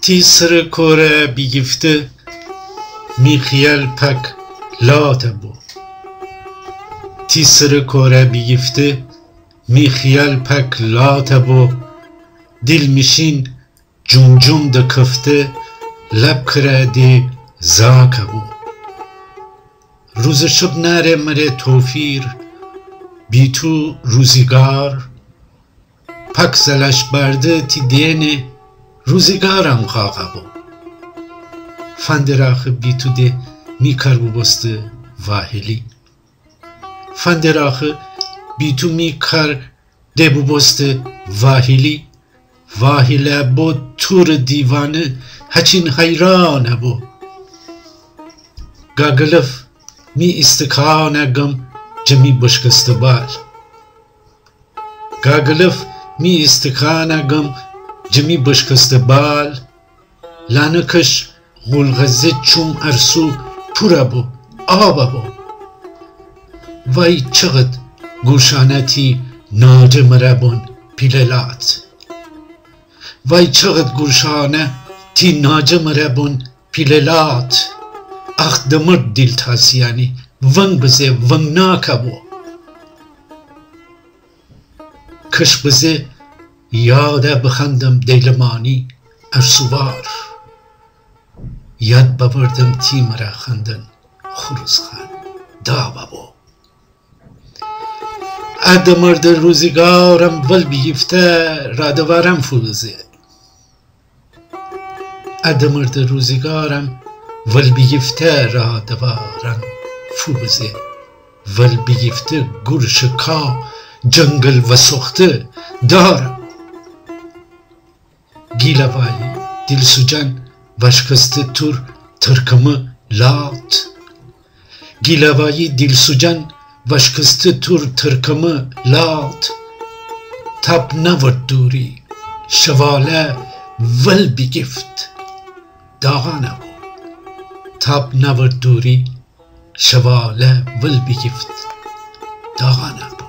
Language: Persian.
تی سر کوره بیگفته می خیال پک لاته بو. تی سر کوره بیگفته می خیال پک لاته بو. دل میشین جون جون ده کفته لب کره دی زاکه بو. روز شب نره مره توفیر بی تو روزگار. پک زلش برده تی دینه روزگارم خاقه بو. فندراخ بی تو ده می کر بو بسته واهلی. فندراخ بی تو می کر ده بو بسته واهلی. واهله بو تور دیوانه هچین حیرانه بو. گاگلف می استکانه گم جمی بشکسته بال. گاگلف می استکانه گم جمی بشکسته بال. لانکش غلغزه چوم ارسو پوره بو آبه بو. وای چقدر گوشانتی ناجه مربون پیللات. وای چقدر گوشانه تی ناجه مربون پیللات. اخ دمرد دل تاسیانی ونگ بزه ونگ ناکه بو. کش بزه یاده بخندم دیلمانی ارسوار. یاد ببردم تی مرا خندن خروز خان داوه بو. ادمرد روزگارم ول بیفته رادوارم فوزه. ادمرد روزگارم ول بیفته رادوارم فوزه. ول بیفته گرش کا جنگل و سخته دارم. گیلوایی دل سوجن وشکسته تور ترکمı لات. گیلوایی دل سوجن وشکسته تور ترکمı لات. تب نورد دوری شواله ول بیگفت داغانه بو. تب نورد دوری شواله ول بیگفت داغانه بو.